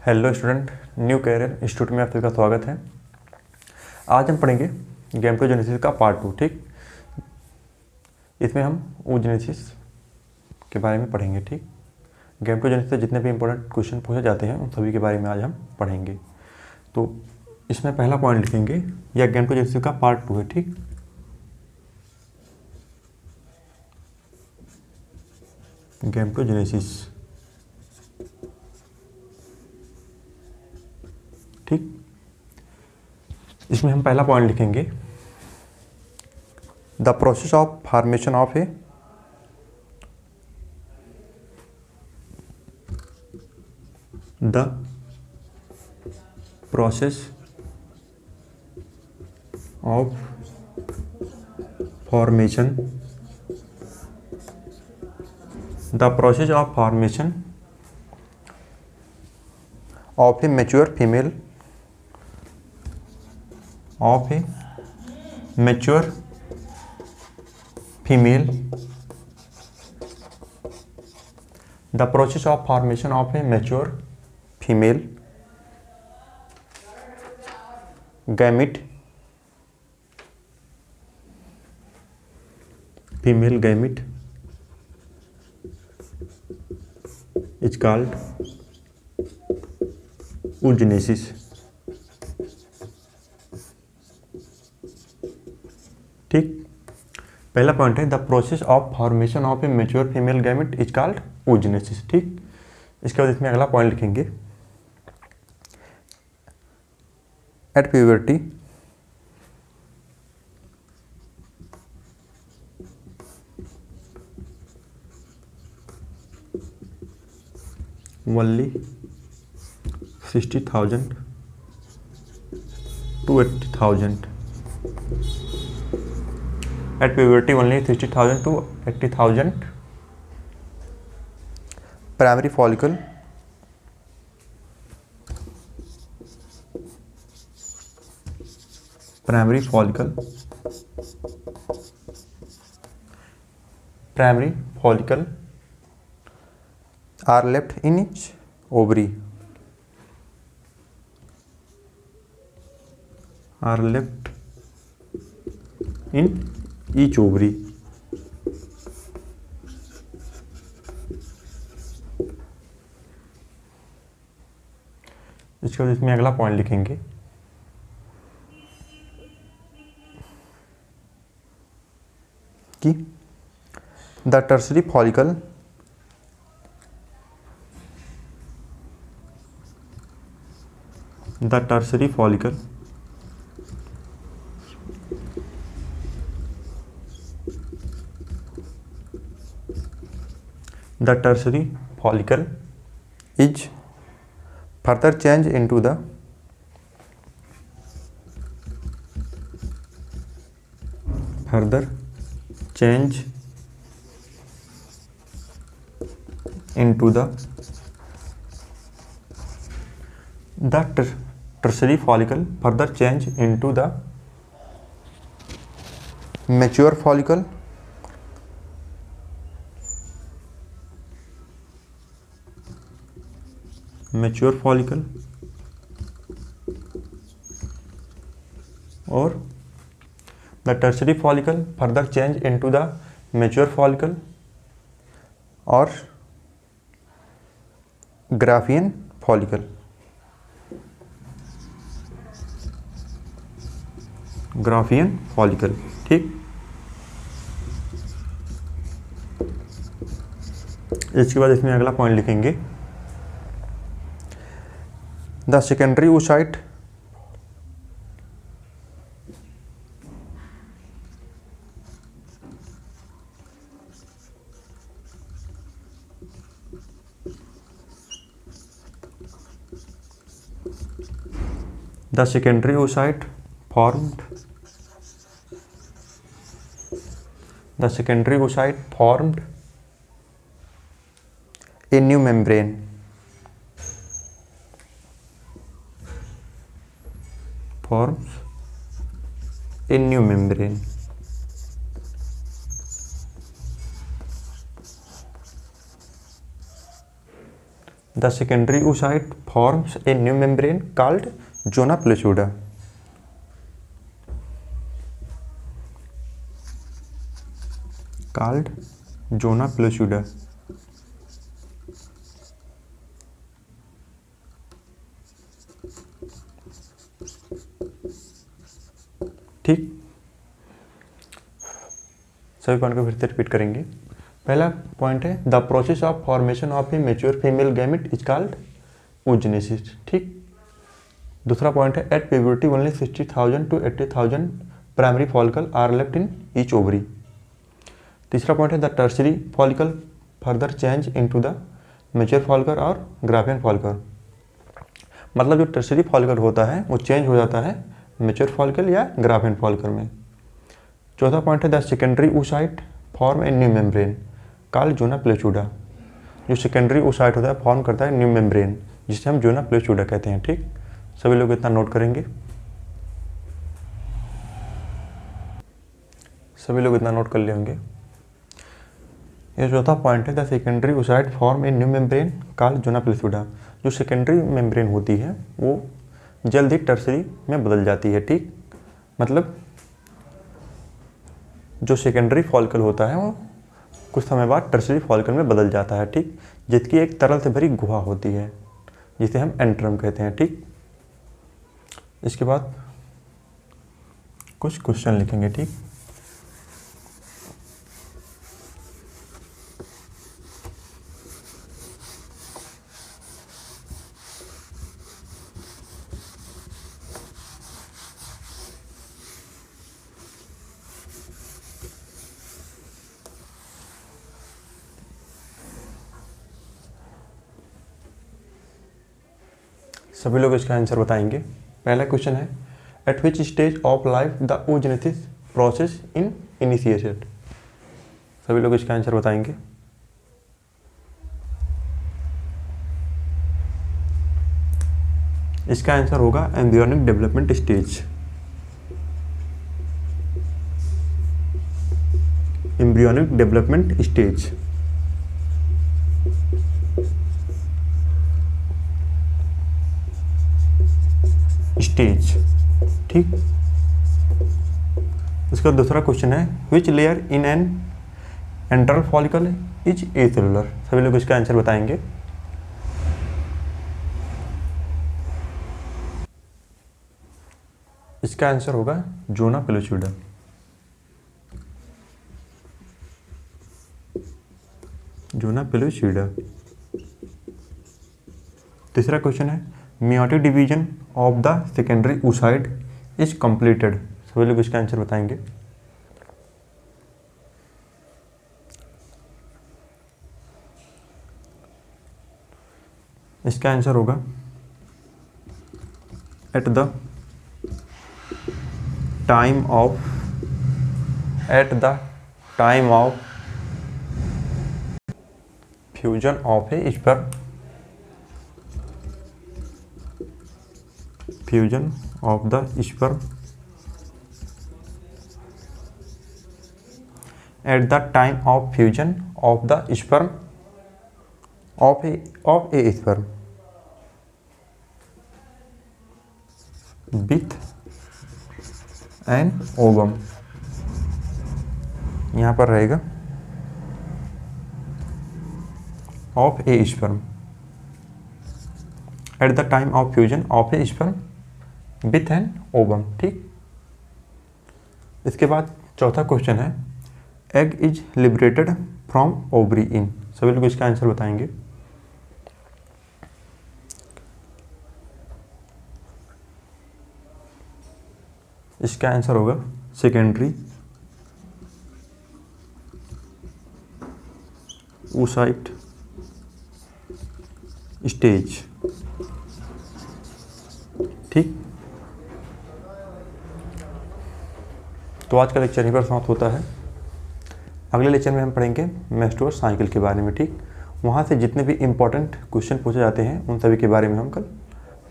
Hello student, new career institute में आप सभी का स्वागत है। आज हम पढ़ेंगे गैमेटोजेनेसिस का पार्ट 2। ठीक, इसमें हम oogenesis के बारे में पढ़ेंगे। ठीक, गैमेटोजेनेसिस से जितने भी इंपॉर्टेंट क्वेश्चन पूछे जाते हैं उन सभी के बारे में आज हम पढ़ेंगे। तो इसमें पहला पॉइंट लिखेंगे, यह गैमेटोजेनेसिस का पार्ट 2 है। ठीक, गैमेटोजेनेसिस। ठीक, इसमें हम पहला पॉइंट लिखेंगे, the process of formation of A the process of formation of a mature female the process of formation of a mature female gamete is called oogenesis। ठीक, पहला पॉइंट है the process of formation of a mature female gamete is called oogenesis। ठीक, इसके बाद इसमें अगला point लिखेंगे, at puberty only 60,000 to 80,000 at puberty only 60,000 to 80,000 primary follicle are left in each ovary इसके बाद इसमें अगला पॉइंट लिखेंगे, कि the tertiary follicle is further changed into the tertiary follicle further change into the mature follicle और the tertiary follicle further change into the mature follicle और Graafian follicle. ठीक, इसके बाद इसमें अगला पॉइंट लिखेंगे, the secondary oocyte formed a new membrane the secondary oocyte forms a new membrane called zona pellucida. Called zona pellucida. ठीक, सभी point को फिर से रिपीट करेंगे। पहला पॉइंट है the process of formation of a mature female gamete is called oogenesis। ठीक, दूसरा पॉइंट है at puberty only 60,000 to 80,000 primary follicle are left in each ovary. तीसरा पॉइंट है the tertiary follicle further change into the mature follicle और Graafian follicle. मतलब जो tertiary follicle होता है वो चेंज हो जाता है मैच्योर फॉलिकल या ग्राफियन फॉलिकल में। चौथा पॉइंट है the secondary oocyte form a new membrane called zona pellucida. जो सेकेंडरी oocyte होता है फॉर्म करता है न्यू मेम्ब्रेन जिसे हम जोना प्लेचूडा कहते हैं। ठीक, सभी लोग इतना नोट करेंगे, सभी लोग इतना नोट कर लिए होंगे। ये चौथा पॉइंट है the secondary oocyte form a new membrane called zona pellucida. जो सेकेंडरी मेम्ब्रेन होती है वो जल्द ही टर्सरी में बदल जाती है। ठीक, मतलब जो सेकेंडरी फॉलिकल होता है वो कुछ समय बाद टर्शरी फॉलिकल में बदल जाता है। ठीक, जिसकी एक तरल से भरी गुहा होती है जिसे हम एंट्रम कहते हैं। ठीक, इसके बाद कुछ क्वेश्चन लिखेंगे। ठीक, सभी लोग इसका आंसर बताएंगे। पहला क्वेश्चन है at which stage of life the oogenesis process in initiated. सभी लोग इसका आंसर बताएंगे। इसका आंसर होगा embryonic development stage. Embryonic development stage. Stage. ठीक, इसका दूसरा क्वेश्चन है which layer in an antral follicle is acellular. सभी लोग इसका आंसर बताएंगे। इसका आंसर होगा जोना प्लेचूडा। जोना प्लेचूडा। तीसरा क्वेश्चन है meiotic division of the secondary oocyte is completed. सभी लोग इसका आंसर बताएंगे। इसका आंसर होगा at the time of fusion of A sperm. Fusion of the sperm at the time of fusion of the sperm of A sperm with an ovum. यहाँ पर रहेगा of A sperm at the time of fusion of A sperm with an ovum. ठीक, इसके बाद चौथा question है egg is liberated from ovary इन। सभी लोग इसका आंसर बताएंगे। इसका आंसर होगा सेकेंडरी oocyte स्टेज। ठीक, तो आज का लेक्चर यहीं पर समाप्त होता है। अगले लेक्चर में हम पढ़ेंगे मेंस्ट्रुअल साइकिल के बारे में। ठीक, वहाँ से जितने भी इम्पोर्टेंट क्वेश्चन पूछे जाते हैं उन सभी के बारे में हम कल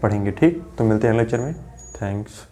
पढ़ेंगे। ठीक, तो मिलते हैं अगले लेक्चर में। थैंक्स।